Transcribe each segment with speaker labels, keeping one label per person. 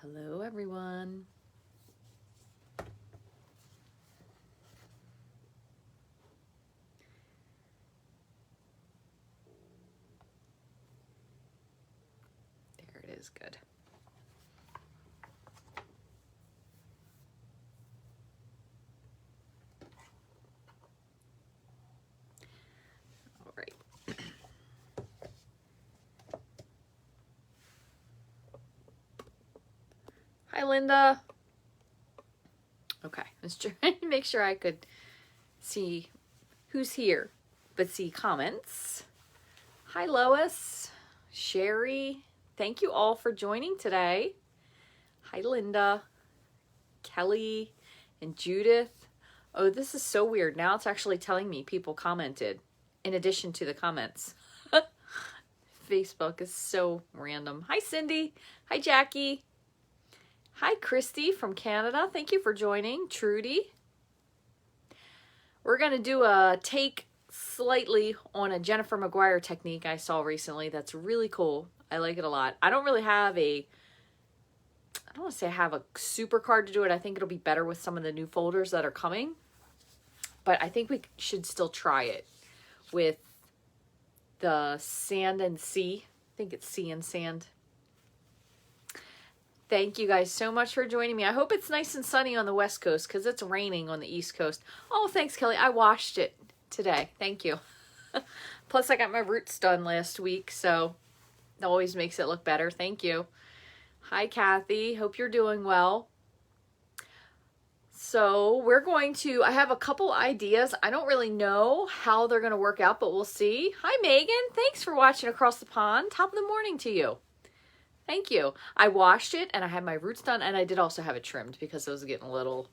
Speaker 1: Hello, everyone. There it is, good. All right. Hi, Linda. Okay, I was trying to make sure I could see who's here, but see comments. Hi, Lois, Sherry. Thank you all for joining today. Hi, Linda, Kelly, and Judith. Oh, this is so weird. Now it's actually telling me people commented in addition to the comments. Facebook is so random. Hi, Cindy. Hi, Jackie. Hi, Christy from Canada. Thank you for joining. Trudy. We're going to do a take slightly on a Jennifer Maguire technique I saw recently that's really cool. I like it a lot. I don't really have I don't want to say I have a super card to do it. I think it'll be better with some of the new folders that are coming. But I think we should still try it with the Sand and Sea. I think it's Sea and Sand. Thank you guys so much for joining me. I hope it's nice and sunny on the West Coast because it's raining on the East Coast. Oh, thanks, Kelly. I washed it today. Thank you. Plus, I got my roots done last week, so it always makes it look better. Thank you. Hi, Kathy. Hope you're doing well. So I have a couple ideas. I don't really know how they're going to work out, but we'll see. Hi, Megan. Thanks for watching across the pond. Top of the morning to you. Thank you. I washed it and I had my roots done, and I did also have it trimmed because it was getting a little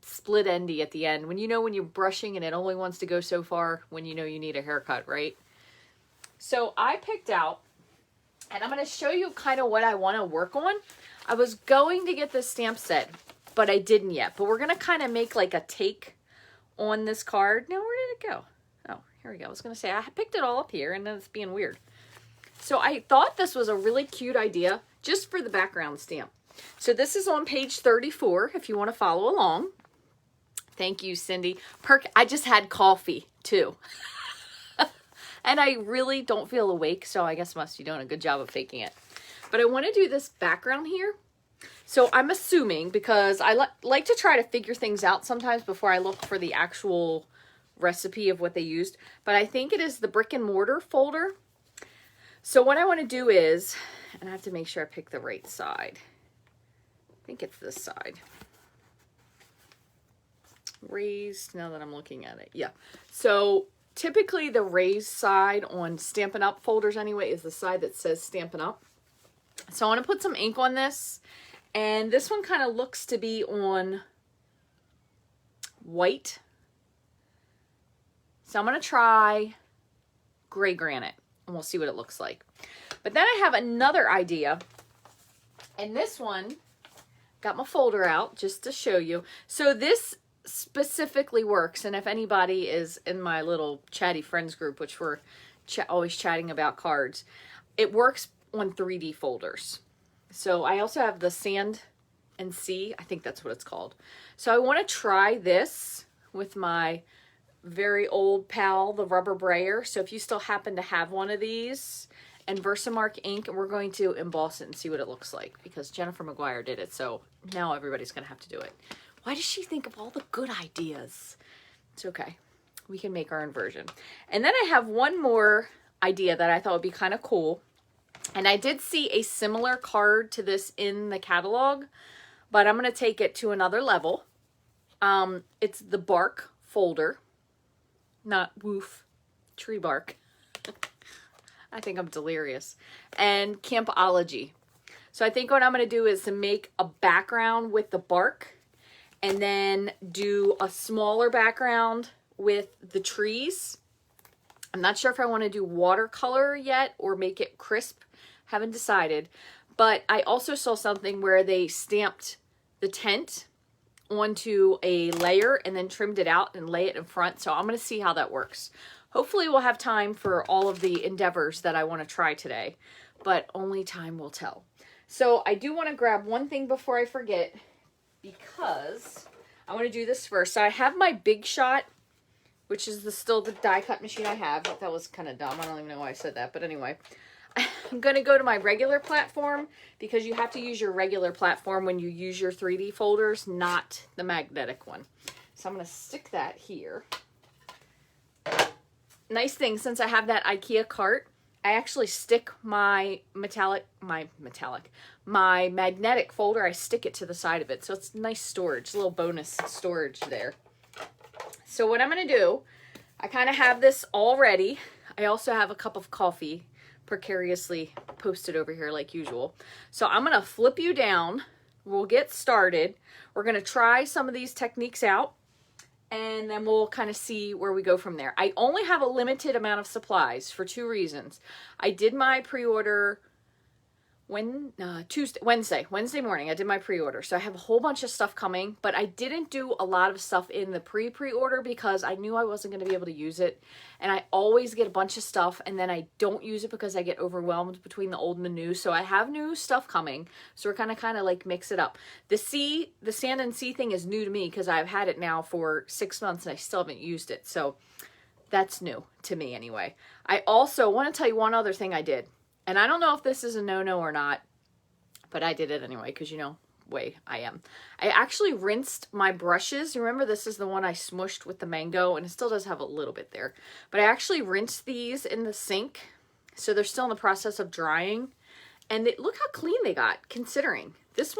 Speaker 1: split endy at the end. When you're brushing and it only wants to go so far when you know you need a haircut, right? So I picked out, and I'm going to show you kind of what I want to work on. I was going to get this stamp set, but I didn't yet. But we're going to kind of make like a take on this card. Now, where did it go? Oh, here we go. I was going to say, I picked it all up here, and then it's being weird. So I thought this was a really cute idea just for the background stamp. So this is on page 34 if you want to follow along. Thank you, Cindy. I just had coffee too. And I really don't feel awake, so I guess must be doing a good job of faking it. But I want to do this background here. So I'm assuming, because I like to try to figure things out sometimes before I look for the actual recipe of what they used. But I think it is the brick and mortar folder. So what I want to do is, and I have to make sure I pick the right side. I think it's this side. Raised, now that I'm looking at it. Yeah. So typically the raised side on Stampin' Up! Folders anyway is the side that says Stampin' Up! So I want to put some ink on this. And this one kind of looks to be on white. So I'm going to try gray granite. And we'll see what it looks like. But then I have another idea. And this one, got my folder out just to show you. So this specifically works. And if anybody is in my little chatty friends group, which we're always chatting about cards, it works on 3D folders. So I also have the Sand and Sea. I think that's what it's called. So I want to try this with my very old pal, the rubber brayer. So if you still happen to have one of these, and Versamark ink, and we're going to emboss it and see what it looks like because Jennifer Maguire did it. So now everybody's going to have to do it. Why does she think of all the good ideas? It's okay. We can make our own version. And then I have one more idea that I thought would be kind of cool. And I did see a similar card to this in the catalog, but I'm going to take it to another level. It's the bark folder. Not woof, tree bark. I think I'm delirious. And Campology. So I think what I'm going to do is to make a background with the bark and then do a smaller background with the trees. I'm not sure if I want to do watercolor yet or make it crisp. Haven't decided. But I also saw something where they stamped the tent onto a layer and then trimmed it out and lay it in front. So I'm going to see how that works. Hopefully we'll have time for all of the endeavors that I want to try today, but only time will tell. So I do want to grab one thing before I forget, because I want to do this first. So I have my Big Shot, which is still the die cut machine I have. That was kind of dumb. I don't even know why I said that. But anyway, I'm going to go to my regular platform, because you have to use your regular platform when you use your 3D folders, not the magnetic one. So I'm going to stick that here. Nice thing, since I have that IKEA cart, I actually stick my magnetic folder, I stick it to the side of it. So it's nice storage, a little bonus storage there. So what I'm going to do, I kind of have this all ready. I also have a cup of coffee precariously posted over here like usual. So I'm going to flip you down. We'll get started. We're going to try some of these techniques out, and then we'll kind of see where we go from there. I only have a limited amount of supplies for 2 reasons. I did my pre-order Wednesday morning. I did my pre-order. So I have a whole bunch of stuff coming, but I didn't do a lot of stuff in the pre-order because I knew I wasn't going to be able to use it. And I always get a bunch of stuff and then I don't use it because I get overwhelmed between the old and the new. So I have new stuff coming. So we're kind of like mix it up. The sand and sea thing is new to me because I've had it now for 6 months and I still haven't used it. So that's new to me anyway. I also want to tell you one other thing I did. And I don't know if this is a no-no or not, but I did it anyway because, you know, way I am. I actually rinsed my brushes. Remember, this is the one I smushed with the mango, and it still does have a little bit there. But I actually rinsed these in the sink, so they're still in the process of drying. And look how clean they got, considering. This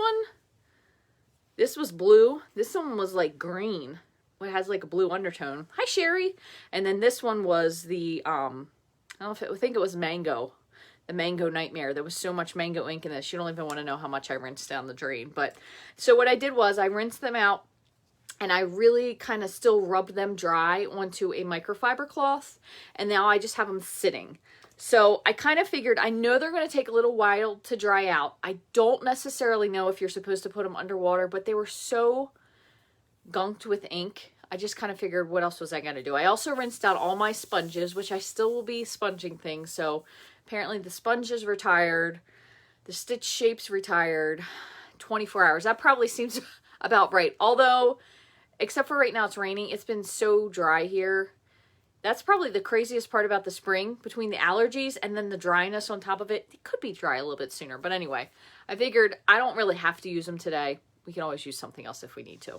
Speaker 1: was blue. This one was like green. It has like a blue undertone. Hi, Sherry. And then this one was the, I think it was mango. The Mango Nightmare. There was so much mango ink in this. You don't even want to know how much I rinsed down the drain. But so what I did was I rinsed them out and I really kind of still rubbed them dry onto a microfiber cloth. And now I just have them sitting. So I kind of figured, I know they're going to take a little while to dry out. I don't necessarily know if you're supposed to put them underwater, but they were so gunked with ink. I just kind of figured, what else was I going to do? I also rinsed out all my sponges, which I still will be sponging things. So apparently the sponge is retired. The stitch shape's retired. 24 hours. That probably seems about right. Although, except for right now it's raining, it's been so dry here. That's probably the craziest part about the spring, between the allergies and then the dryness on top of it. It could be dry a little bit sooner. But anyway, I figured I don't really have to use them today. We can always use something else if we need to.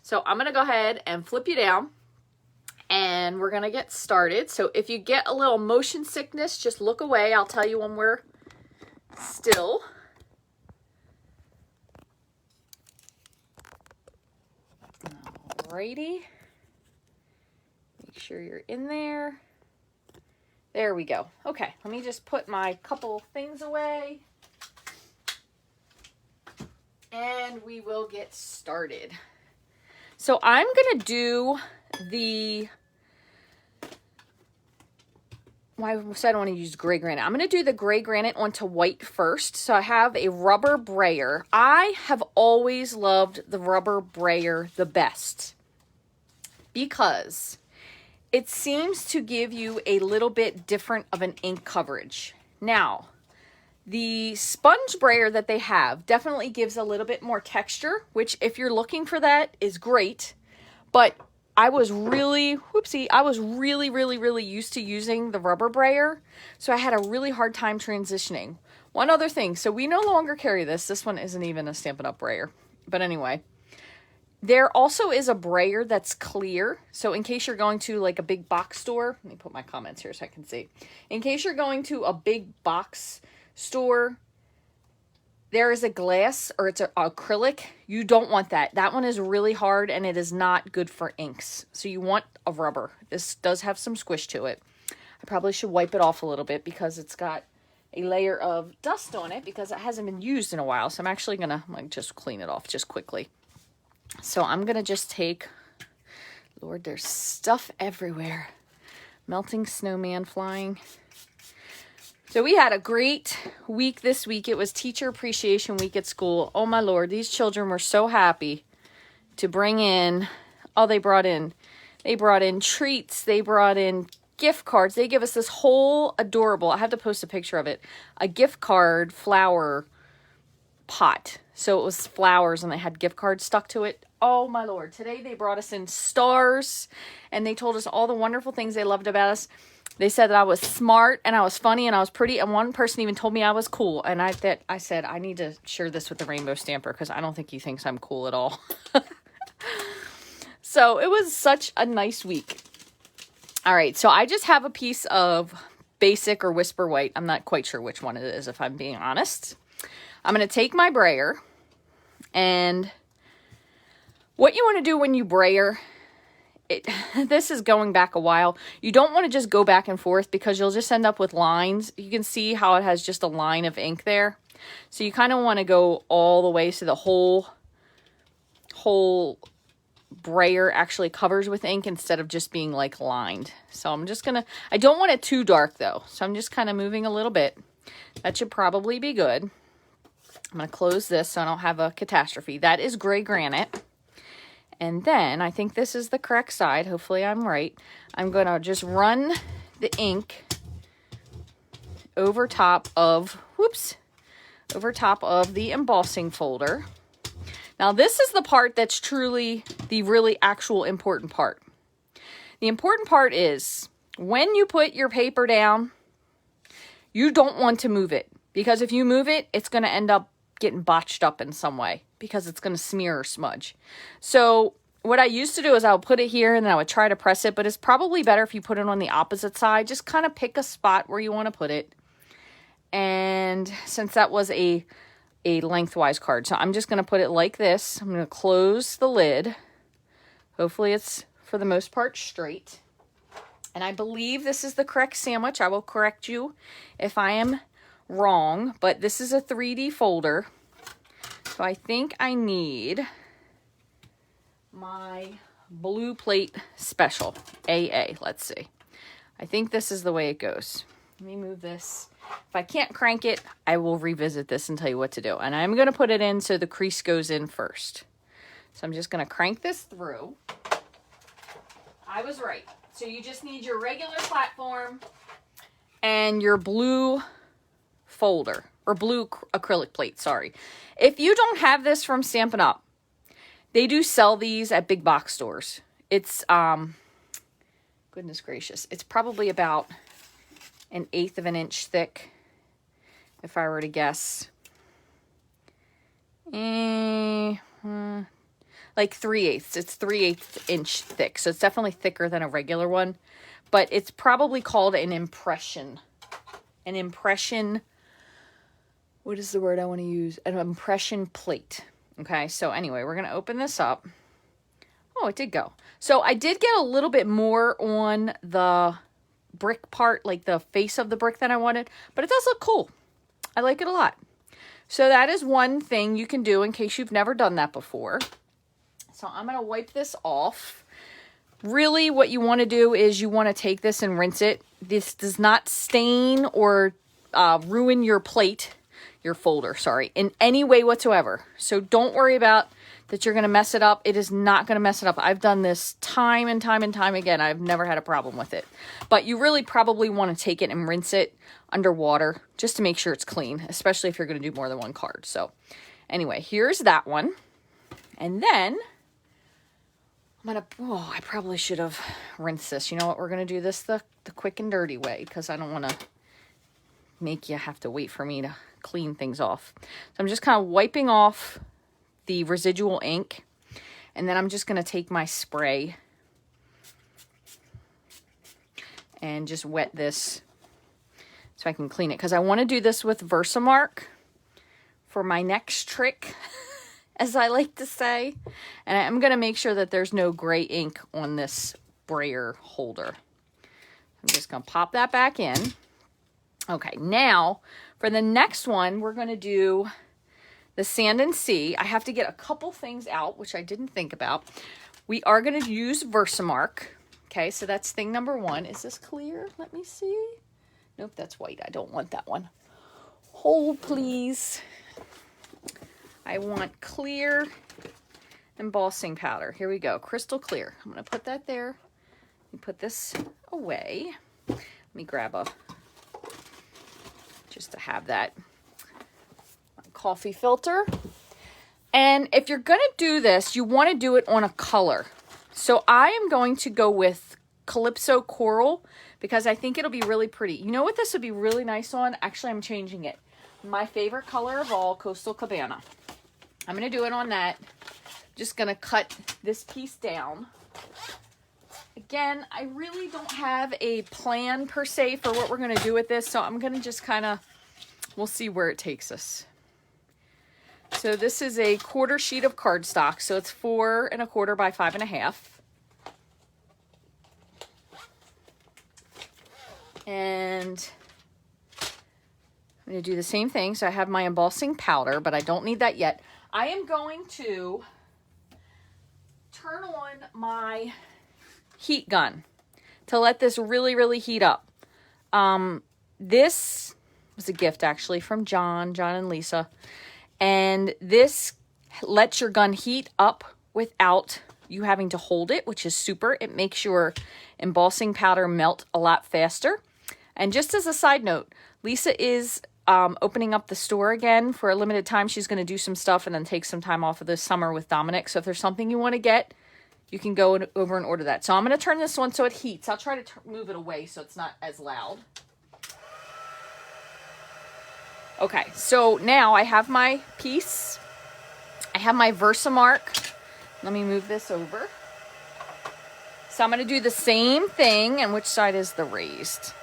Speaker 1: So I'm going to go ahead and flip you down. And we're going to get started. So if you get a little motion sickness, just look away. I'll tell you when we're still. Alrighty. Make sure you're in there. There we go. Okay, let me just put my couple things away. And we will get started. So I'm going to do I said I don't want to use gray granite. I'm going to do the gray granite onto white first. So I have a rubber brayer. I have always loved the rubber brayer the best because it seems to give you a little bit different of an ink coverage. Now, the sponge brayer that they have definitely gives a little bit more texture, which if you're looking for that is great. But I was really used to using the rubber brayer. So I had a really hard time transitioning. One other thing. So we no longer carry this. This one isn't even a Stampin' Up! Brayer. But anyway, there also is a brayer that's clear. So in case you're going to like a big box store, let me put my comments here so I can see. In case you're going to a big box store, there is a glass or it's an acrylic. You don't want that. That one is really hard and it is not good for inks. So you want a rubber. This does have some squish to it. I probably should wipe it off a little bit because it's got a layer of dust on it because it hasn't been used in a while. So I'm actually going to just clean it off just quickly. So I'm going to just take, Lord, there's stuff everywhere. Melting snowman flying. So we had a great week this week. It was Teacher Appreciation Week at school. Oh my Lord, these children were so happy to bring in, they brought in treats. They brought in gift cards. They give us this whole adorable, I have to post a picture of it, a gift card flower pot. So it was flowers and they had gift cards stuck to it. Oh my Lord. Today they brought us in stars and they told us all the wonderful things they loved about us. They said that I was smart and I was funny and I was pretty. And one person even told me I was cool. And I said, I need to share this with the Rainbow Stamper because I don't think he thinks I'm cool at all. So it was such a nice week. All right. So I just have a piece of Basic or Whisper White. I'm not quite sure which one it is, if I'm being honest. I'm going to take my brayer, and what you want to do when you brayer, this is going back a while. You don't want to just go back and forth because you'll just end up with lines. You can see how it has just a line of ink there. So you kind of want to go all the way so the whole brayer actually covers with ink instead of just being like lined. So I'm just gonna, I don't want it too dark though. So I'm just kind of moving a little bit. That should probably be good. I'm gonna close this so I don't have a catastrophe. That is gray granite. And then I think this is the correct side. Hopefully I'm right. I'm gonna just run the ink over top of, over top of the embossing folder. Now this is the part that's truly the really actual important part. The important part is when you put your paper down, you don't want to move it because if you move it, it's going to end up getting botched up in some way because it's going to smear or smudge. So what I used to do is I would put it here and then I would try to press it, but it's probably better if you put it on the opposite side. Just kind of pick a spot where you want to put it. And since that was a lengthwise card. So I'm just going to put it like this. I'm going to close the lid. Hopefully it's for the most part straight. And I believe this is the correct sandwich. I will correct you if I am wrong, but this is a 3D folder. So I think I need my blue plate special, AA. Let's see. I think this is the way it goes. Let me move this. If I can't crank it, I will revisit this and tell you what to do. And I'm going to put it in so the crease goes in first. So I'm just going to crank this through. I was right. So you just need your regular platform and your blue folder or blue acrylic plate, sorry. If you don't have this from Stampin' Up, they do sell these at big box stores. It's, goodness gracious, it's probably about 1/8 of an inch thick, if I were to guess. Like 3/8. It's 3/8 inch thick, so it's definitely thicker than a regular one. But it's probably called an impression. An impression, what is the word I want to use? An impression plate. Okay, so anyway, we're going to open this up. Oh, it did go. So I did get a little bit more on the brick part, like the face of the brick that I wanted, but it does look cool. I like it a lot. So that is one thing you can do in case you've never done that before. So I'm going to wipe this off. Really what you want to do is you want to take this and rinse it. This does not stain or ruin your plate, your folder, sorry, in any way whatsoever. So don't worry about that you're going to mess it up. It is not going to mess it up. I've done this time and time and time again. I've never had a problem with it. But you really probably want to take it and rinse it underwater just to make sure it's clean, especially if you're going to do more than one card. So anyway, here's that one. And then I'm going to, I probably should have rinsed this. You know what? We're going to do this the quick and dirty way because I don't want to make you have to wait for me to clean things off. So I'm just kind of wiping off the residual ink, and then I'm just going to take my spray and just wet this so I can clean it, because I want to do this with Versamark for my next trick, as I like to say, and I'm going to make sure that there's no gray ink on this brayer holder. I'm just going to pop that back in. Okay, now for the next one, we're going to do the Sand and Sea. I have to get a couple things out, which I didn't think about. We are going to use Versamark. Okay, so that's thing number one. Is this clear? Let me see. Nope, that's white. I don't want that one. Hold, please. I want clear embossing powder. Here we go. Crystal clear. I'm going to put that there. Let me put this away. Let me grab a, just to have that. coffee filter. And if you're going to do this, you want to do it on a color. So I am going to go with Calypso Coral because I think it'll be really pretty. You know what this would be really nice on? Actually, I'm changing it. My favorite color of all, Coastal Cabana. I'm going to do it on that. Just going to cut this piece down. Again, I really don't have a plan per se for what we're going to do with this, so I'm going to just kind of, we'll see where it takes us. So this is a 1/4 sheet of cardstock, so it's 4 1/4 by 5 1/2. And I'm going to do the same thing. So I have my embossing powder, but I don't need that yet. I am going to turn on my heat gun to let this really, really heat up. This was a gift actually from John and Lisa. And this lets your gun heat up without you having to hold it, which is super. It makes your embossing powder melt a lot faster. And just as a side note, Lisa is opening up the store again for a limited time. She's going to do some stuff and then take some time off of this summer with Dominic. So if there's something you want to get, you can go over and order that. So I'm going to turn this one so it heats. I'll try to move it away so it's not as loud. Okay, so now I have my piece. I have my Versamark. Let me move this over. So I'm going to do the same thing. And which side is the raised?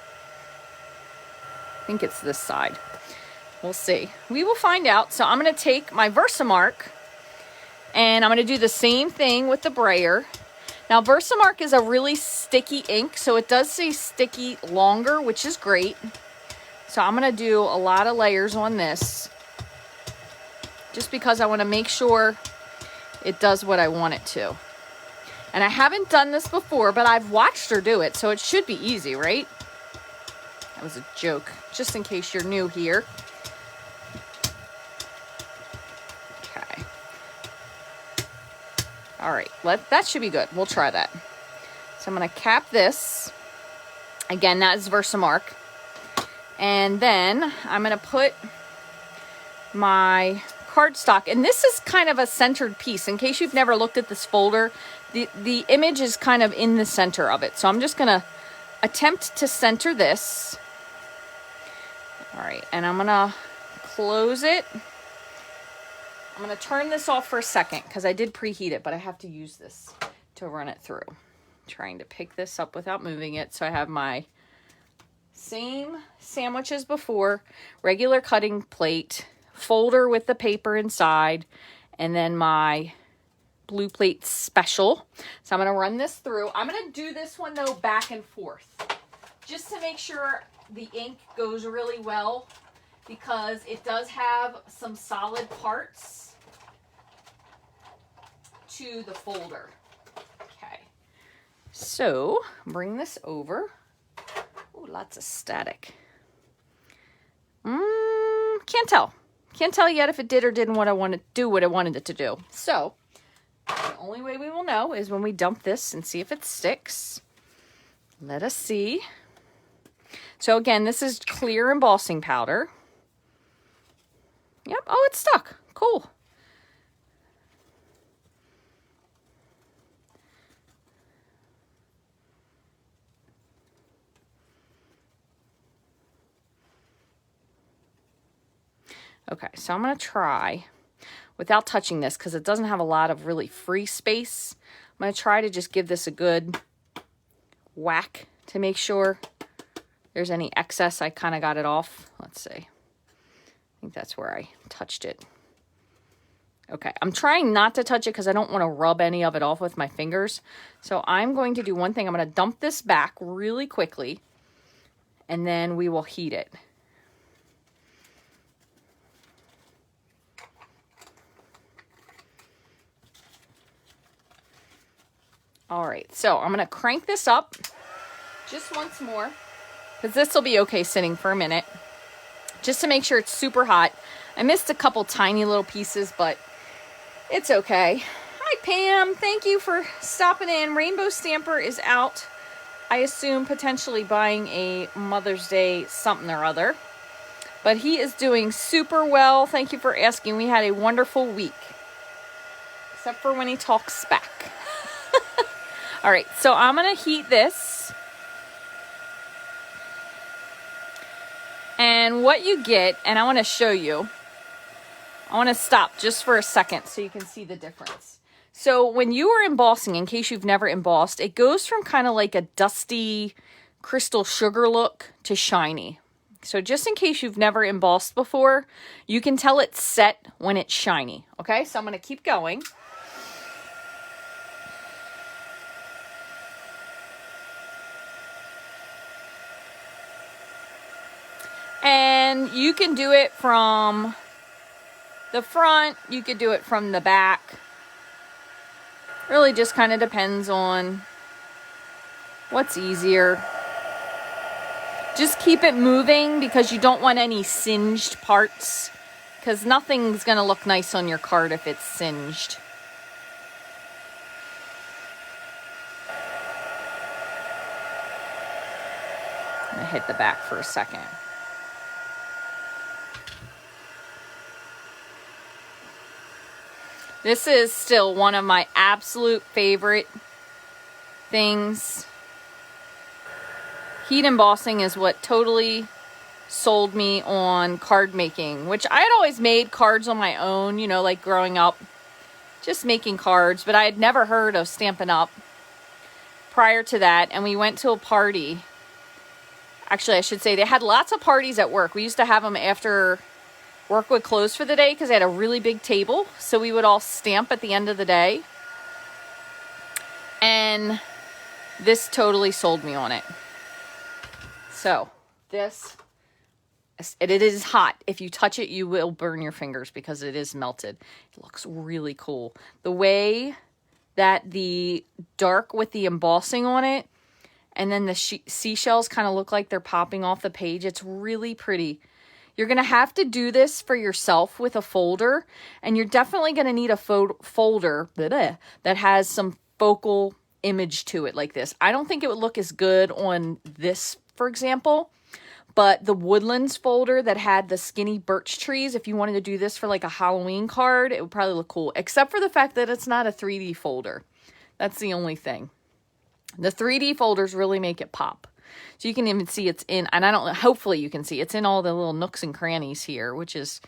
Speaker 1: I think it's this side. We'll see. We will find out. So I'm going to take my Versamark and I'm going to do the same thing with the Brayer. Now Versamark is a really sticky ink, so it does say sticky longer, which is great. So I'm going to do a lot of layers on this just because I want to make sure it does what I want it to. And I haven't done this before, but I've watched her do it, so it should be easy, right? That was a joke, just in case you're new here. Okay. All right, that should be good. We'll try that. So I'm going to cap this. Again, that is Versamark. And then I'm going to put my cardstock. And this is kind of a centered piece. In case you've never looked at this folder, the image is kind of in the center of it. So I'm just going to attempt to center this. All right, and I'm going to close it. I'm going to turn this off for a second because I did preheat it, but I have to use this to run it through. I'm trying to pick this up without moving it. So I have my same sandwich as before, regular cutting plate, folder with the paper inside, and then my blue plate special. So I'm going to run this through. I'm going to do this one though back and forth just to make sure the ink goes really well because it does have some solid parts to the folder. Okay, so bring this over. Ooh, lots of static. Can't tell. Can't tell yet if it did or didn't what I wanted it to do. So the only way we will know is when we dump this and see if it sticks. Let us see. So again, this is clear embossing powder. Yep. Oh, it's stuck. Cool. Okay, so I'm going to try, without touching this, because it doesn't have a lot of really free space, I'm going to try to just give this a good whack to make sure there's any excess. I kind of got it off. Let's see. I think that's where I touched it. Okay, I'm trying not to touch it because I don't want to rub any of it off with my fingers. So I'm going to do one thing. I'm going to dump this back really quickly, and then we will heat it. All right, so I'm going to crank this up just once more because this will be okay sitting for a minute just to make sure it's super hot. I missed a couple tiny little pieces, but it's okay. Hi, Pam. Thank you for stopping in. Rainbow Stamper is out, I assume, potentially buying a Mother's Day something or other. But he is doing super well. Thank you for asking. We had a wonderful week. Except for when he talks back. All right, so I'm going to heat this. And what you get, and I want to show you. I want to stop just for a second so you can see the difference. So when you are embossing, in case you've never embossed, it goes from kind of like a dusty crystal sugar look to shiny. So just in case you've never embossed before, you can tell it's set when it's shiny. Okay, so I'm going to keep going. And you can do it from the front, you could do it from the back. Really just kind of depends on what's easier. Just keep it moving because you don't want any singed parts, because nothing's going to look nice on your card if it's singed. I'm going to hit the back for a second. This is still one of my absolute favorite things. Heat embossing is what totally sold me on card making, which I had always made cards on my own, you know, like growing up, just making cards, but I had never heard of Stampin' Up! Prior to that. And we went to a party. Actually, I should say they had lots of parties at work. We used to have them after work would close for the day because they had a really big table. So we would all stamp at the end of the day. And this totally sold me on it. So this, it is hot. If you touch it, you will burn your fingers because it is melted. It looks really cool. The way that the dark with the embossing on it and then the seashells kind of look like they're popping off the page. It's really pretty. You're going to have to do this for yourself with a folder, and you're definitely going to need a folder that has some focal image to it like this. I don't think it would look as good on this, for example, but the Woodlands folder that had the skinny birch trees, if you wanted to do this for like a Halloween card, it would probably look cool, except for the fact that it's not a 3D folder. That's the only thing. The 3D folders really make it pop. So you can even see it's in, and I don't know, hopefully you can see, it's in all the little nooks and crannies here, which is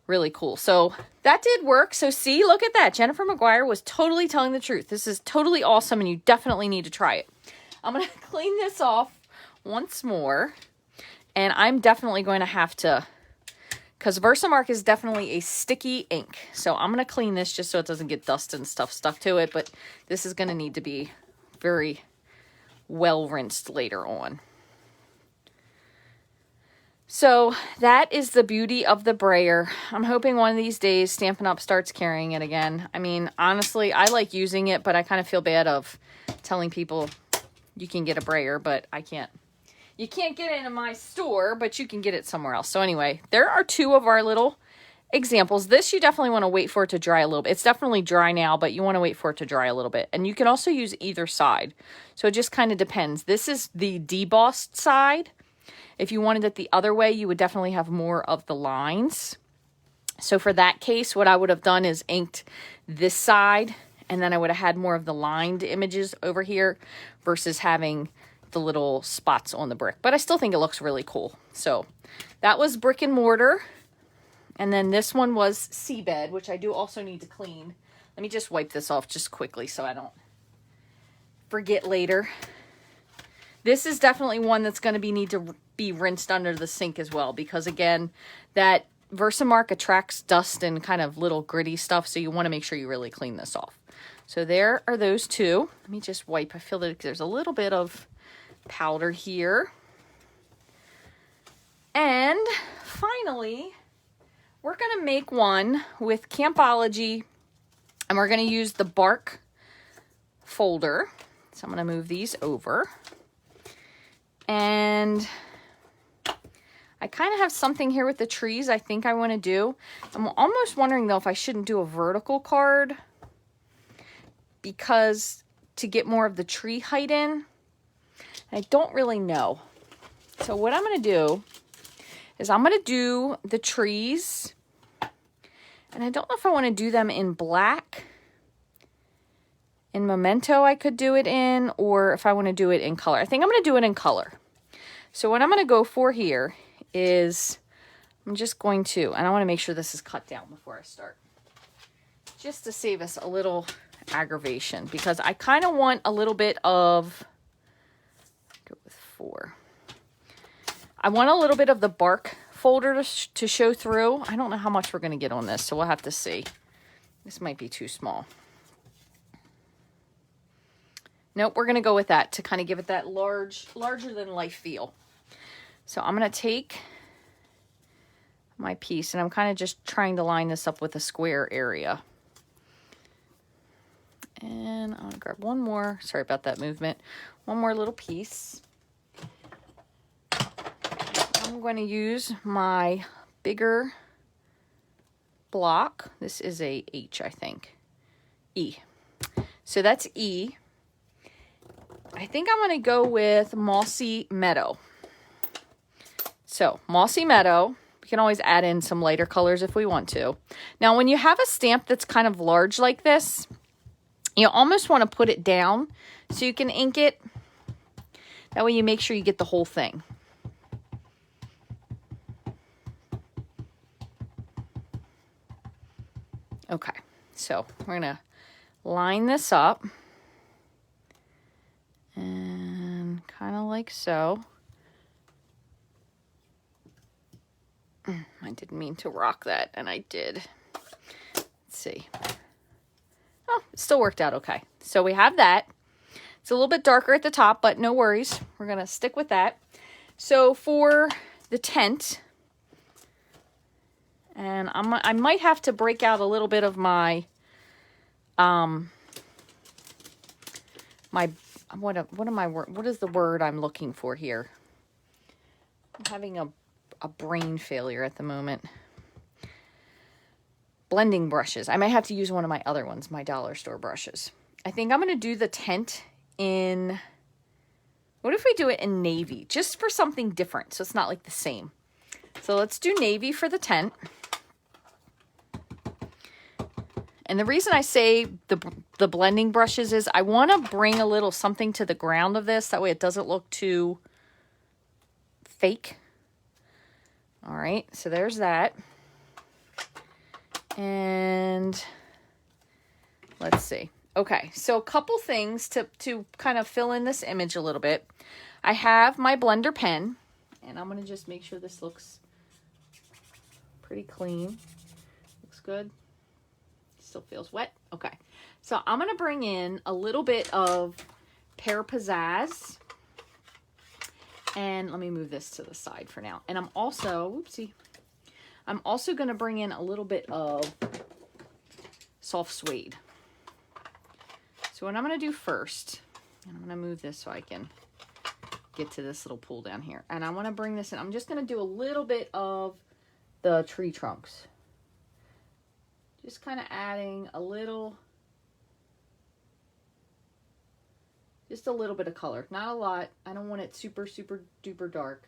Speaker 1: really cool. So that did work. So see, look at that. Jennifer McGuire was totally telling the truth. This is totally awesome, and you definitely need to try it. I'm going to clean this off once more, and I'm definitely going to have to, because Versamark is definitely a sticky ink. So I'm going to clean this just so it doesn't get dust and stuff stuck to it, but this is going to need to be very well rinsed later on. So that is the beauty of the Brayer. I'm hoping one of these days Stampin' Up! Starts carrying it again. I mean, honestly, I like using it, but I kind of feel bad of telling people you can get a Brayer, but I can't. You can't get it in my store, but you can get it somewhere else. So anyway, there are two of our little examples. This you definitely want to wait for it to dry a little bit. It's definitely dry now, but you want to wait for it to dry a little bit. And you can also use either side. So it just kind of depends. This is the debossed side. If you wanted it the other way, you would definitely have more of the lines. So for that case, what I would have done is inked this side, and then I would have had more of the lined images over here versus having the little spots on the brick. But I still think it looks really cool. So that was brick and mortar. And then this one was seabed, which I do also need to clean. Let me just wipe this off just quickly so I don't forget later. This is definitely one that's going to need to be rinsed under the sink as well, because again, that Versamark attracts dust and kind of little gritty stuff, so you want to make sure you really clean this off. So there are those two. Let me just wipe. I feel that there's a little bit of powder here. And finally, we're going to make one with Campology, and we're going to use the bark folder. So I'm going to move these over. And I kind of have something here with the trees I think I want to do. I'm almost wondering, though, if I shouldn't do a vertical card, because to get more of the tree height in. I don't really know. So what I'm going to do is I'm going to do the trees. And I don't know if I want to do them in black. In Memento I could do it in, or if I want to do it in color. I think I'm going to do it in color. So what I'm going to go for here is, I'm just going to, and I want to make sure this is cut down before I start. Just to save us a little aggravation, because I kind of want a little bit of, go with 4. I want a little bit of the bark folder to show through. I don't know how much we're going to get on this, so we'll have to see. This might be too small. Nope, we're going to go with that to kind of give it that larger than life feel. So I'm going to take my piece, and I'm kind of just trying to line this up with a square area. And I'm going to grab one more, sorry about that movement, one more little piece. I'm going to use my bigger block. This is a H, I think. E. So that's E. I think I'm going to go with Mossy Meadow. So, Mossy Meadow. We can always add in some lighter colors if we want to. Now, when you have a stamp that's kind of large like this, you almost want to put it down so you can ink it. That way you make sure you get the whole thing. Okay, so we're going to line this up. And kind of like so. I didn't mean to rock that, and I did. Let's see. Oh, it still worked out okay. So we have that. It's a little bit darker at the top, but no worries. We're going to stick with that. So for the tent, and I might have to break out a little bit of my, what is the word I'm looking for here? I'm having a brain failure at the moment. Blending brushes. I might have to use one of my other ones, my dollar store brushes. I think I'm going to do the tent in, what if we do it in navy? Just for something different, so it's not like the same. So let's do navy for the tent. And the reason I say the blending brushes is I want to bring a little something to the ground of this. That way it doesn't look too fake. All right, so there's that. And let's see. Okay, so a couple things to kind of fill in this image a little bit. I have my blender pen, and I'm going to just make sure this looks pretty clean. Looks good. Still feels wet. Okay, so I'm going to bring in a little bit of Pear Pizzazz. And let me move this to the side for now. And I'm also, I'm also going to bring in a little bit of soft suede. So what I'm going to do first, and I'm going to move this so I can get to this little pool down here. And I want to bring this in. I'm just going to do a little bit of the tree trunks. Just kind of adding a little, just a little bit of color. Not a lot. I don't want it super, super duper dark.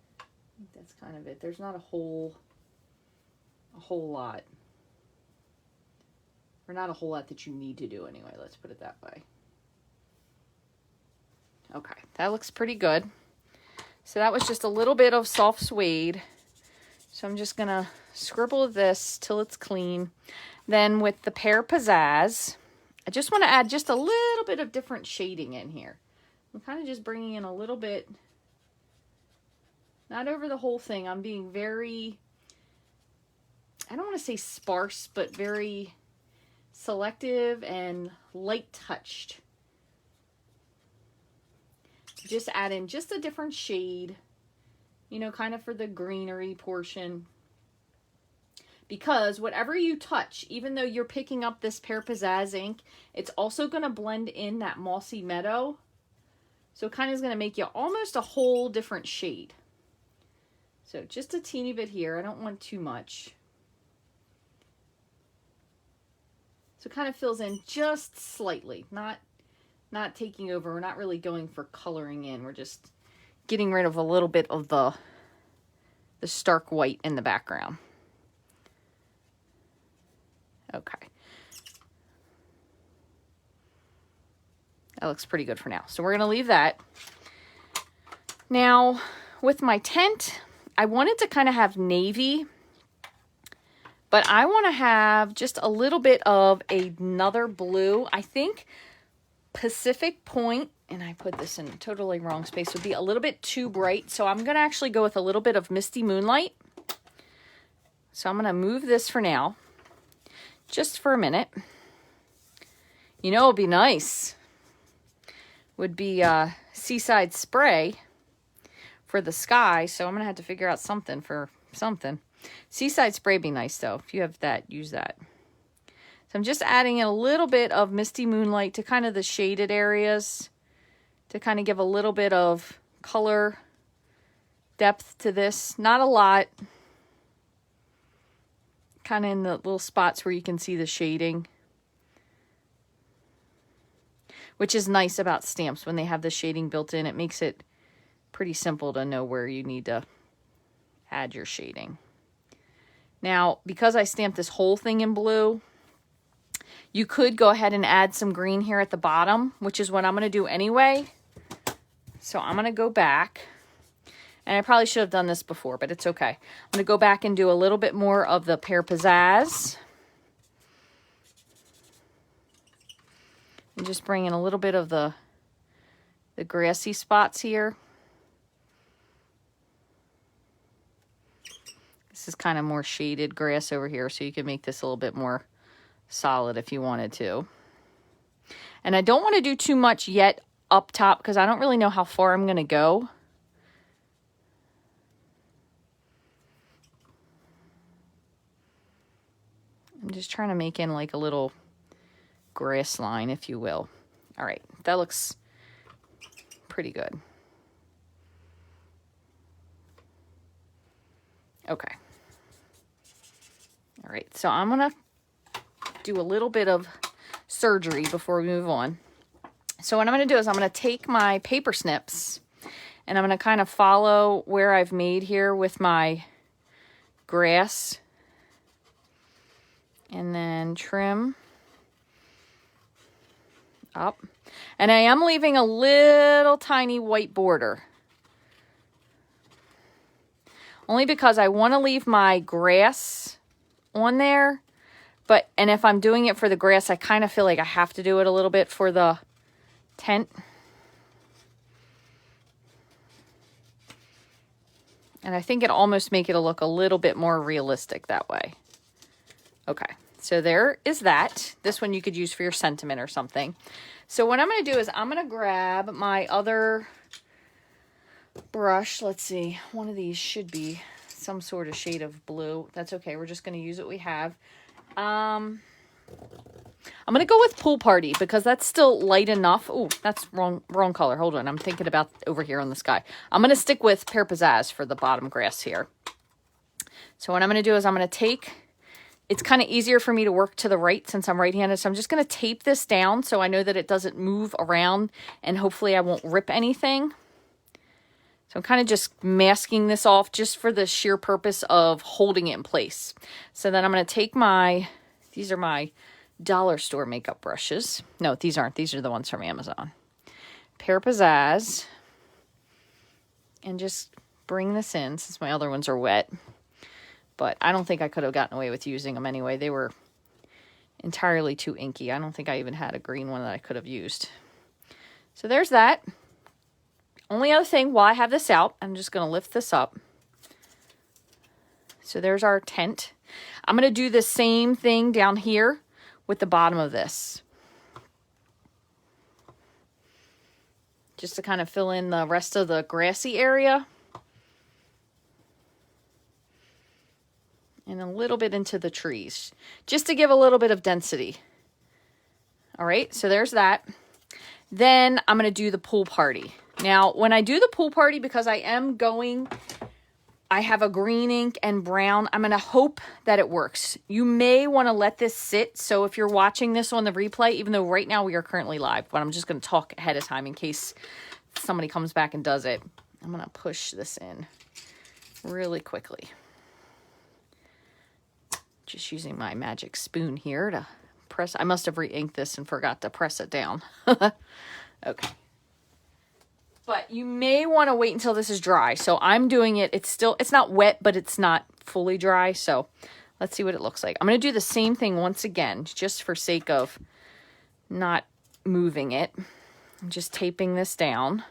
Speaker 1: I think that's kind of it. There's not a whole lot. Or not a whole lot that you need to do anyway. Let's put it that way. Okay, that looks pretty good. So that was just a little bit of soft suede. So I'm just going to scribble this till it's clean. Then with the Pear Pizzazz, I just want to add just a little bit of different shading in here. I'm kind of just bringing in a little bit, not over the whole thing. I'm being very, I don't want to say sparse, but very selective and light touched. Just add in just a different shade, you know, kind of for the greenery portion. Because whatever you touch, even though you're picking up this Pear Pizzazz ink, it's also going to blend in that Mossy Meadow. So it kind of is going to make you almost a whole different shade. So just a teeny bit here. I don't want too much. So it kind of fills in just slightly, not taking over. We're not really going for coloring in. We're just getting rid of a little bit of the stark white in the background. Okay. That looks pretty good for now. So we're going to leave that. Now, with my tent, I wanted to kind of have navy, but I want to have just a little bit of another blue. I think Pacific Point, and I put this in a totally wrong space, would be a little bit too bright. So I'm going to actually go with a little bit of Misty Moonlight. So I'm going to move this for now, just for a minute. You know, it'd be nice. Would be Seaside Spray for the sky. So I'm going to have to figure out something for something. Seaside Spray would be nice though. If you have that, use that. So I'm just adding in a little bit of Misty Moonlight to kind of the shaded areas to kind of give a little bit of color depth to this. Not a lot. Kind of in the little spots where you can see the shading. Which is nice about stamps when they have the shading built in. It makes it pretty simple to know where you need to add your shading. Now, because I stamped this whole thing in blue, you could go ahead and add some green here at the bottom, which is what I'm going to do anyway. So I'm going to go back, and I probably should have done this before, but it's okay. I'm going to go back and do a little bit more of the Pear Pizzazz. And just bring in a little bit of the grassy spots here. This is kind of more shaded grass over here, so you can make this a little bit more solid if you wanted to. And I don't want to do too much yet up top because I don't really know how far I'm going to go. I'm just trying to make in like a little grass line, if you will. All right, that looks pretty good. Okay. All right, so I'm gonna do a little bit of surgery before we move on. So what I'm gonna do is I'm gonna take my paper snips and I'm gonna kind of follow where I've made here with my grass and then trim up. And I am leaving a little tiny white border. Only because I want to leave my grass on there. And if I'm doing it for the grass, I kind of feel like I have to do it a little bit for the tent. And I think it almost make it look a little bit more realistic that way. Okay. So there is that. This one you could use for your sentiment or something. So what I'm going to do is I'm going to grab my other brush. Let's see. One of these should be some sort of shade of blue. That's okay. We're just going to use what we have. I'm going to go with Pool Party because that's still light enough. Oh, that's wrong color. Hold on. I'm thinking about over here on the sky. I'm going to stick with Pear Pizzazz for the bottom grass here. So what I'm going to do is I'm going to take... It's kind of easier for me to work to the right since I'm right-handed. So I'm just going to tape this down so I know that it doesn't move around and hopefully I won't rip anything. So I'm kind of just masking this off just for the sheer purpose of holding it in place. So then I'm going to take these are my dollar store makeup brushes. No, these aren't. These are the ones from Amazon. Pear Pizzazz. And just bring this in since my other ones are wet. But I don't think I could have gotten away with using them anyway. They were entirely too inky. I don't think I even had a green one that I could have used. So there's that. Only other thing, while I have this out, I'm just going to lift this up. So there's our tent. I'm going to do the same thing down here with the bottom of this. Just to kind of fill in the rest of the grassy area. And a little bit into the trees, just to give a little bit of density. All right, so there's that. Then I'm going to do the Pool Party. Now, when I do the Pool Party, because I am going I have a green ink and brown. I'm going to hope that it works. You may want to let this sit. So if you're watching this on the replay, even though right now we are currently live, but I'm just going to talk ahead of time in case somebody comes back and does it. I'm going to push this in really quickly. Just using my magic spoon here to press. I must have re-inked this and forgot to press it down. Okay. But you may want to wait until this is dry. So I'm doing it. It's not wet, but it's not fully dry. So let's see what it looks like. I'm going to do the same thing once again, just for sake of not moving it. I'm just taping this down.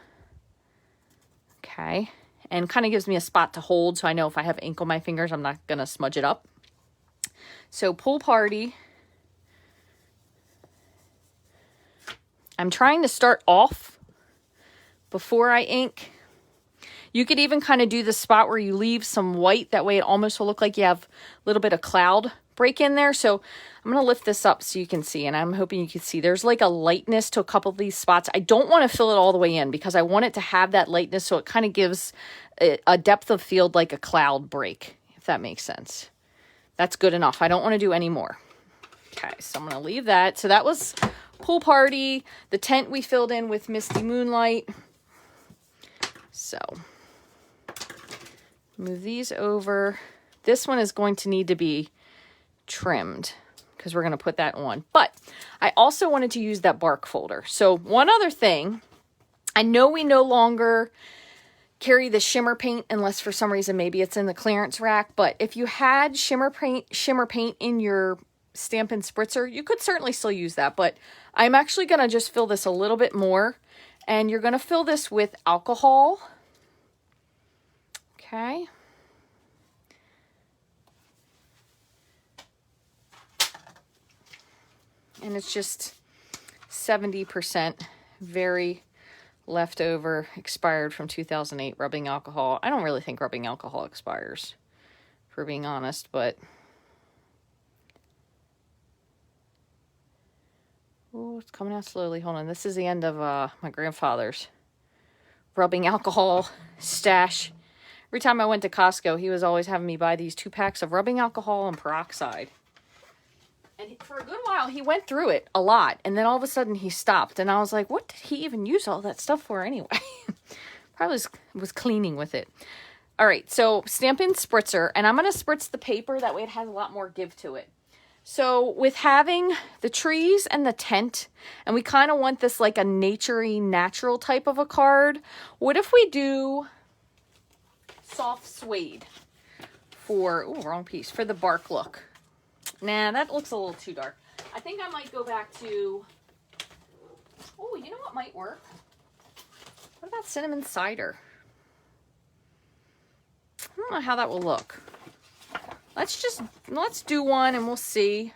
Speaker 1: Okay. And kind of gives me a spot to hold. So I know if I have ink on my fingers, I'm not going to smudge it up. So Pool Party. I'm trying to start off before I ink. You could even kind of do the spot where you leave some white. That way it almost will look like you have a little bit of cloud break in there. So I'm going to lift this up so you can see. And I'm hoping you can see there's like a lightness to a couple of these spots. I don't want to fill it all the way in because I want it to have that lightness. So it kind of gives a depth of field like a cloud break, if that makes sense. That's good enough. I don't want to do any more. Okay, so I'm going to leave that. So that was Pool Party. The tent we filled in with Misty Moonlight. So move these over. This one is going to need to be trimmed because we're going to put that on. But I also wanted to use that bark folder. So one other thing, I know we no longer carry the shimmer paint unless for some reason maybe it's in the clearance rack. But if you had shimmer paint in your Stampin' spritzer, you could certainly still use that. But I'm actually going to just fill this a little bit more. And you're going to fill this with alcohol. Okay. And it's just 70% very leftover, expired from 2008 rubbing alcohol. I don't really think rubbing alcohol expires, for being honest, but oh, it's coming out slowly. Hold on. This is the end of my grandfather's rubbing alcohol stash. Every time I went to Costco, he was always having me buy these 2 packs of rubbing alcohol and peroxide. And for a good while, he went through it a lot. And then all of a sudden, he stopped. And I was like, what did he even use all that stuff for anyway? Probably was cleaning with it. All right, so Stampin' Spritzer. And I'm going to spritz the paper. That way it has a lot more give to it. So with having the trees and the tent, and we kind of want this like a naturey, natural type of a card, what if we do soft suede for, ooh, wrong piece, for the bark look? Nah, that looks a little too dark. I think I might go back to, oh, you know what might work? What about cinnamon cider? I don't know how that will look. Let's do one and we'll see.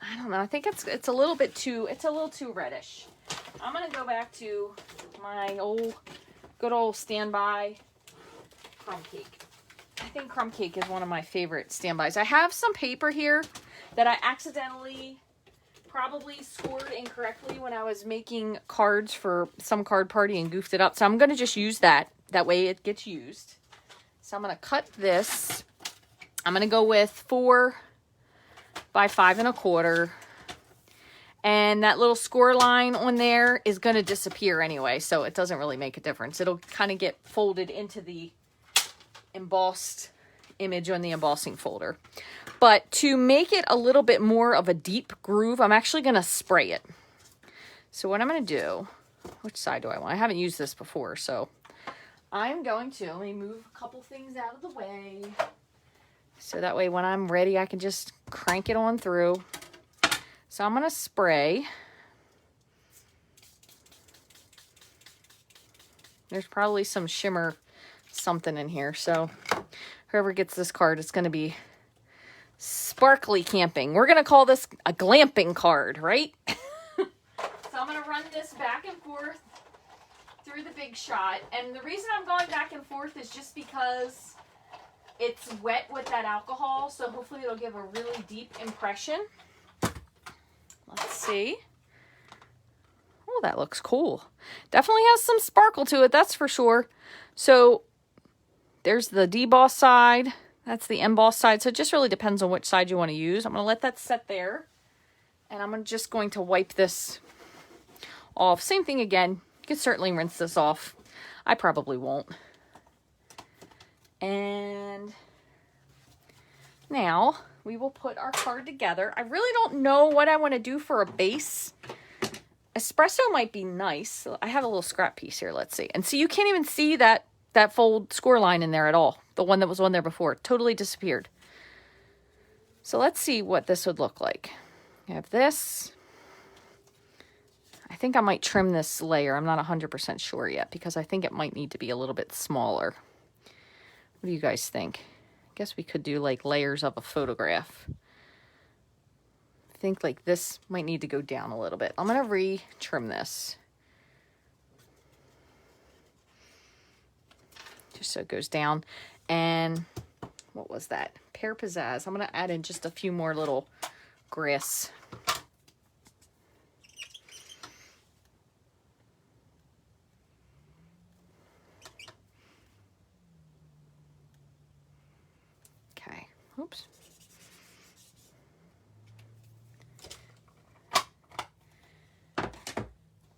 Speaker 1: I don't know. I think it's a little too reddish. I'm going to go back to my good old standby crumb cake. I think crumb cake is one of my favorite standbys. I have some paper here that I accidentally probably scored incorrectly when I was making cards for some card party and goofed it up. So I'm going to just use that. That way it gets used. So I'm going to cut this. I'm going to go with 4 by 5 1/4. And that little score line on there is going to disappear anyway. So it doesn't really make a difference. It'll kind of get folded into the embossed image on the embossing folder. But to make it a little bit more of a deep groove, I'm actually going to spray it. So what I'm going to do, which side do I want? I haven't used this before, so I'm going to, let me move a couple things out of the way. So that way when I'm ready, I can just crank it on through. So I'm going to spray. There's probably some shimmer something in here. So whoever gets this card, it's going to be sparkly camping. We're going to call this a glamping card, right? So I'm going to run this back and forth through the Big Shot. And the reason I'm going back and forth is just because it's wet with that alcohol. So hopefully it'll give a really deep impression. Let's see. Oh, that looks cool. Definitely has some sparkle to it, that's for sure. So there's the deboss side. That's the emboss side. So it just really depends on which side you want to use. I'm going to let that set there. And I'm just going to wipe this off. Same thing again. You could certainly rinse this off. I probably won't. And now we will put our card together. I really don't know what I want to do for a base. Espresso might be nice. I have a little scrap piece here. Let's see. And see, you can't even see that fold score line in there at all. The one that was on there before. It totally disappeared. So let's see what this would look like. I have this. I think I might trim this layer. I'm not 100% sure yet because I think it might need to be a little bit smaller. What do you guys think? I guess we could do like layers of a photograph. I think like this might need to go down a little bit. I'm going to re-trim this. Just so it goes down. And what was that? Pear Pizzazz. I'm going to add in just a few more little grass. Okay. Oops.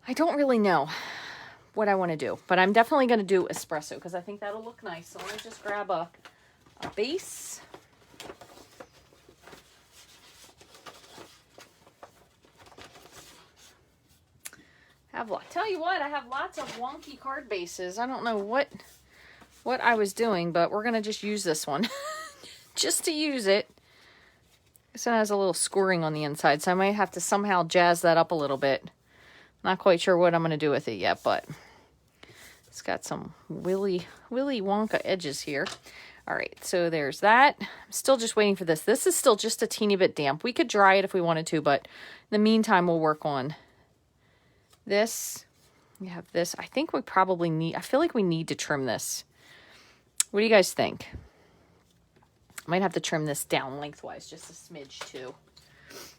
Speaker 1: I don't really know what I want to do, but I'm definitely going to do espresso because I think that'll look nice. So let me just grab a base. Tell you what, I have lots of wonky card bases. I don't know what I was doing, but we're going to just use this one just to use it. This one has a little scoring on the inside, so I might have to somehow jazz that up a little bit. Not quite sure what I'm going to do with it yet, but it's got some Willy Wonka edges here. All right, so there's that. I'm still just waiting for this. This is still just a teeny bit damp. We could dry it if we wanted to, but in the meantime, we'll work on this. We have this. I think we probably need, I feel like we need to trim this. What do you guys think? I might have to trim this down lengthwise, just a smidge too.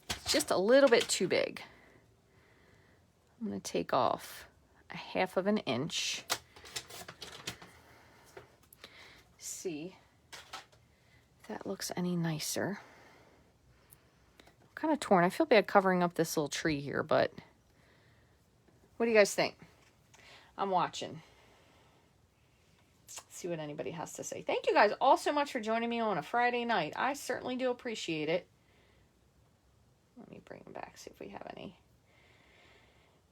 Speaker 1: It's just a little bit too big. I'm going to take off a 1/2 inch. See if that looks any nicer. I'm kind of torn. I feel bad covering up this little tree here, but what do you guys think? I'm watching. See what anybody has to say. Thank you guys all so much for joining me on a Friday night. I certainly do appreciate it. Let me bring them back, see if we have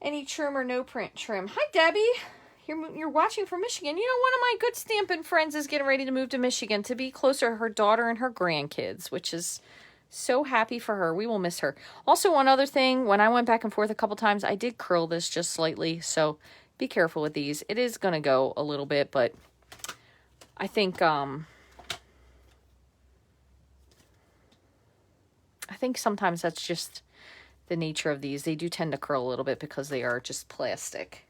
Speaker 1: any trim or no print trim. Hi, Debbie. You're watching from Michigan. You know, one of my good Stampin' friends is getting ready to move to Michigan to be closer to her daughter and her grandkids, which is so happy for her. We will miss her. Also, one other thing, when I went back and forth a couple times, I did curl this just slightly, so be careful with these. It is going to go a little bit, but I think sometimes that's just the nature of these. They do tend to curl a little bit because they are just plastic.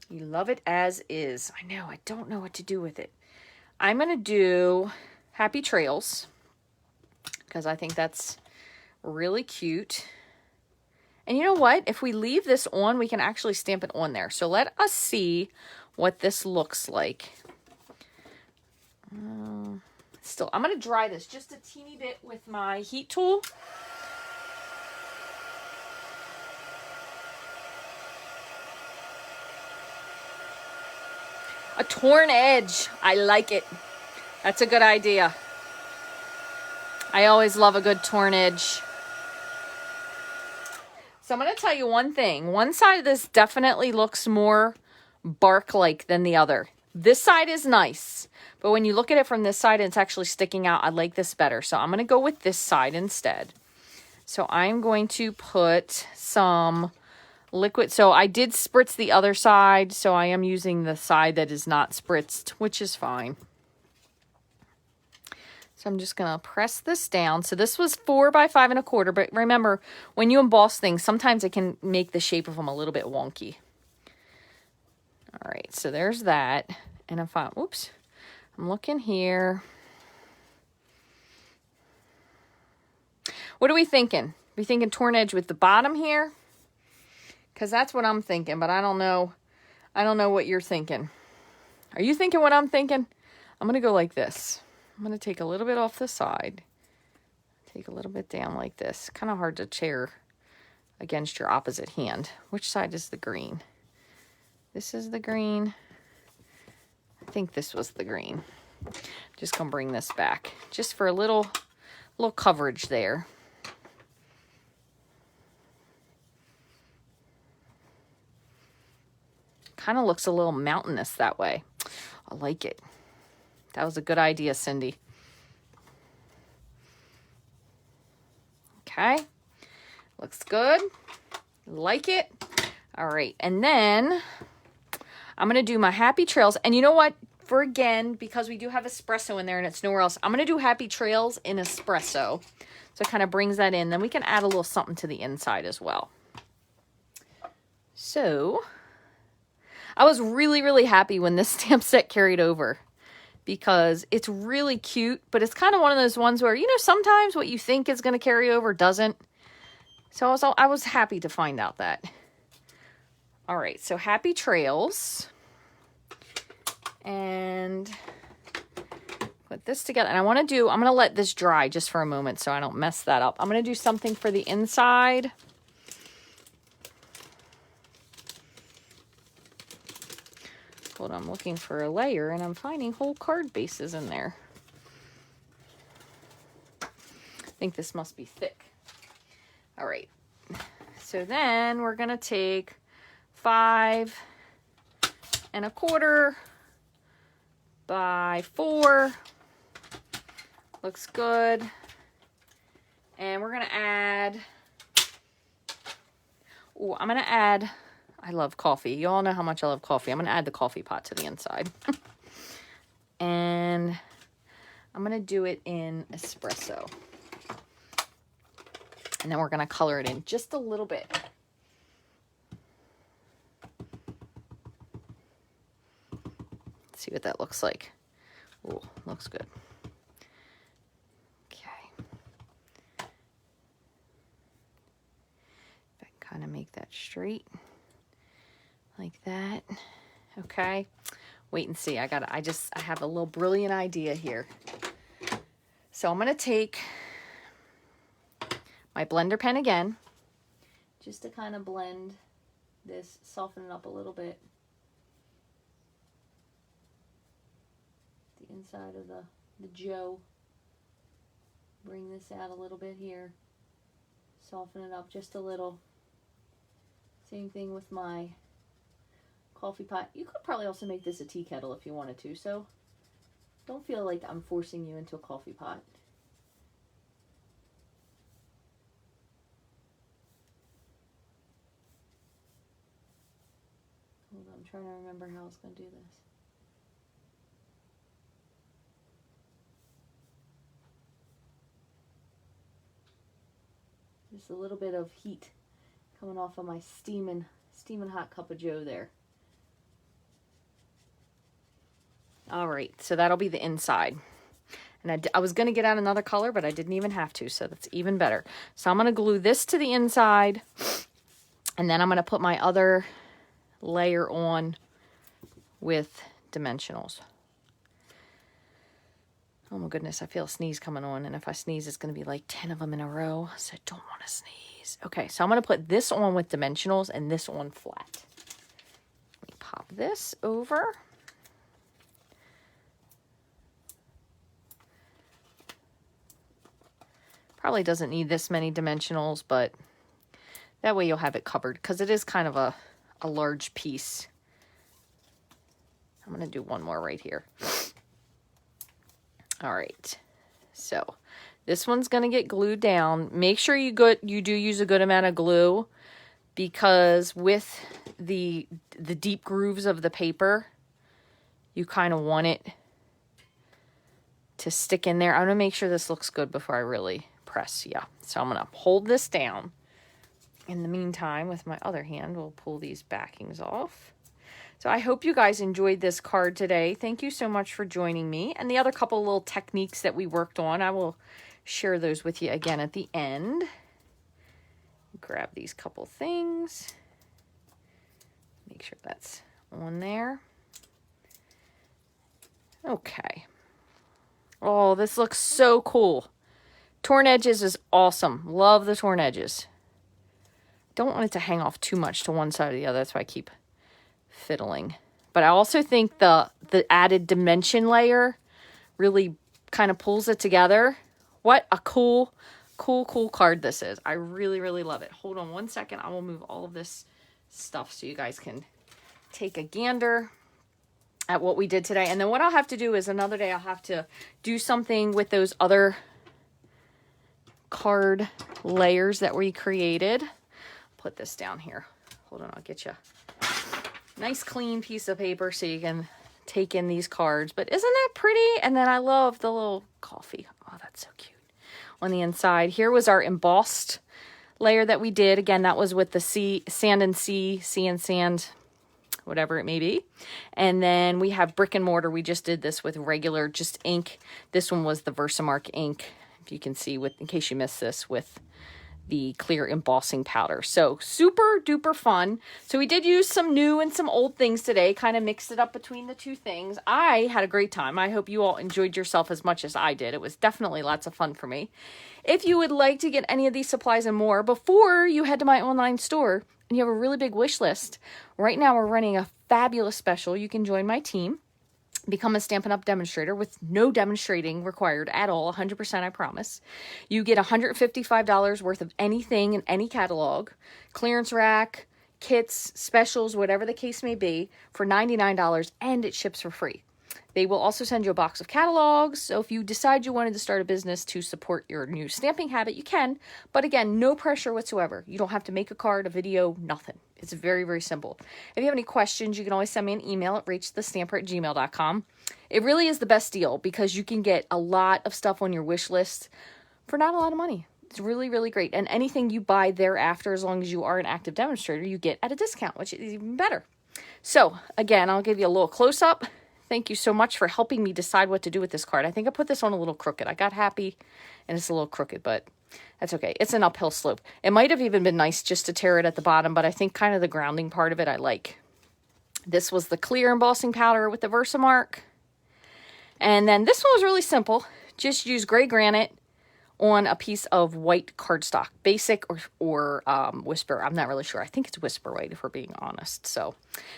Speaker 1: You love it as is. I know, I don't know what to do with it. I'm going to do Happy Trails because I think that's really cute. And you know what? If we leave this on, we can actually stamp it on there. So let us see what this looks like. Still, I'm going to dry this just a teeny bit with my heat tool. A torn edge. I like it. That's a good idea. I always love a good torn edge. So I'm going to tell you one thing. One side of this definitely looks more bark-like than the other. This side is nice, but when you look at it from this side and it's actually sticking out, I like this better. So I'm going to go with this side instead. So I'm going to put some liquid. So I did spritz the other side, so I am using the side that is not spritzed, which is fine. So I'm just going to press this down. So this was 4 by 5 1/4, but remember, when you emboss things, sometimes it can make the shape of them a little bit wonky. All right, so there's that. And if I'm looking here. What are we thinking? We thinking torn edge with the bottom here? Because that's what I'm thinking, but I don't know what you're thinking. Are you thinking what I'm thinking? I'm going to go like this. I'm going to take a little bit off the side. Take a little bit down like this. Kind of hard to chair against your opposite hand. Which side is the green? This is the green. I think this was the green. Just going to bring this back just for a little coverage there. Kind of looks a little mountainous that way. I like it. That was a good idea, Cindy. Okay. Looks good. Like it. All right. And then I'm going to do my Happy Trails. And you know what? For again, because we do have espresso in there and it's nowhere else, I'm going to do Happy Trails in espresso. So it kind of brings that in. Then we can add a little something to the inside as well. So I was really, really happy when this stamp set carried over because it's really cute, but it's kind of one of those ones where, you know, sometimes what you think is going to carry over doesn't. So I was happy to find out that. All right, so Happy Trails. And put this together. And I'm going to let this dry just for a moment so I don't mess that up. I'm going to do something for the inside. Hold on, I'm looking for a layer and I'm finding whole card bases in there. I think this must be thick. All right. So then we're going to take 5 1/4 by 4. Looks good. And we're going to add, I'm going to add, I love coffee. You all know how much I love coffee. I'm going to add the coffee pot to the inside. And I'm going to do it in espresso. And then we're going to color it in just a little bit. Let's see what that looks like. Oh, looks good. Okay. If I can kind of make that straight. Like that. Okay. Wait and see. I have a little brilliant idea here. So I'm going to take my blender pen again, just to kind of blend this, soften it up a little bit. The inside of the Joe. Bring this out a little bit here. Soften it up just a little. Same thing with my coffee pot. You could probably also make this a tea kettle if you wanted to, so don't feel like I'm forcing you into a coffee pot. Hold on, I'm trying to remember how I was going to do this. Just a little bit of heat coming off of my steaming hot cup of Joe there. All right, so that'll be the inside. And I was going to get out another color, but I didn't even have to, so that's even better. So I'm going to glue this to the inside, and then I'm going to put my other layer on with dimensionals. Oh my goodness, I feel a sneeze coming on, and if I sneeze, it's going to be like 10 of them in a row, so I don't want to sneeze. Okay, so I'm going to put this on with dimensionals and this on flat. Let me pop this over. Probably doesn't need this many dimensionals, but that way you'll have it covered because it is kind of a large piece. I'm going to do one more right here. All right, so this one's going to get glued down. Make sure you do use a good amount of glue because with the deep grooves of the paper, you kind of want it to stick in there. I'm going to make sure this looks good before I really press. Yeah, so I'm going to hold this down. In the meantime, with my other hand, we'll pull these backings off. So I hope you guys enjoyed this card today. Thank you so much for joining me. And the other couple little techniques that we worked on, I will share those with you again at the end. Grab these couple things. Make sure that's on there. Okay. Oh, this looks so cool. Torn edges is awesome. Love the torn edges. Don't want it to hang off too much to one side or the other. That's why I keep fiddling. But I also think the added dimension layer really kind of pulls it together. What a cool card this is. I really, really love it. Hold on one second. I will move all of this stuff so you guys can take a gander at what we did today. And then what I'll have to do is another day I'll have to do something with those other card layers that we created. Put this down here. Hold on, I'll get you a nice clean piece of paper so you can take in these cards. But isn't that pretty? And then I love the little coffee. Oh, that's so cute. On the inside, here was our embossed layer that we did. Again, that was with the sand and sea and sand, whatever it may be. And then we have brick and mortar. We just did this with regular just ink. This one was the Versamark ink, if you can see, with, in case you missed this, with the clear embossing powder. So super duper fun. So we did use some new and some old things today, kind of mixed it up between the two things. I had a great time. I hope you all enjoyed yourself as much as I did. It was definitely lots of fun for me. If you would like to get any of these supplies and more before you head to my online store and you have a really big wish list, right now we're running a fabulous special. You can join my team, become a Stampin' Up! Demonstrator with no demonstrating required at all, 100% I promise. You get $155 worth of anything in any catalog, clearance rack, kits, specials, whatever the case may be, for $99, and it ships for free. They will also send you a box of catalogs, so if you decide you wanted to start a business to support your new stamping habit, you can. But again, no pressure whatsoever. You don't have to make a card, a video, nothing. It's very, very simple. If you have any questions, you can always send me an email at rachthestamper@gmail.com. It really is the best deal because you can get a lot of stuff on your wish list for not a lot of money. It's really, really great. And anything you buy thereafter, as long as you are an active demonstrator, you get at a discount, which is even better. So again, I'll give you a little close-up. Thank you so much for helping me decide what to do with this card. I think I put this on a little crooked. I got happy and it's a little crooked, but that's okay. It's an uphill slope. It might have even been nice just to tear it at the bottom, but I think kind of the grounding part of it I like. This was the clear embossing powder with the Versamark. And then this one was really simple. Just use gray granite on a piece of white cardstock. Basic or Whisper. I'm not really sure. I think it's Whisper White if we're being honest. So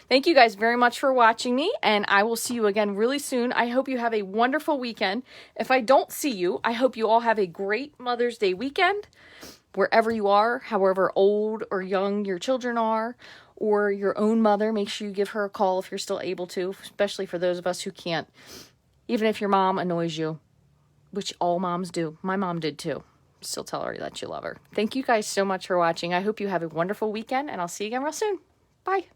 Speaker 1: thank you guys very much for watching me, and I will see you again really soon. I hope you have a wonderful weekend. If I don't see you, I hope you all have a great Mother's Day weekend, wherever you are, however old or young your children are, or your own mother. Make sure you give her a call if you're still able to, especially for those of us who can't. Even if your mom annoys you, which all moms do. My mom did too. Still tell her that you love her. Thank you guys so much for watching. I hope you have a wonderful weekend, and I'll see you again real soon. Bye.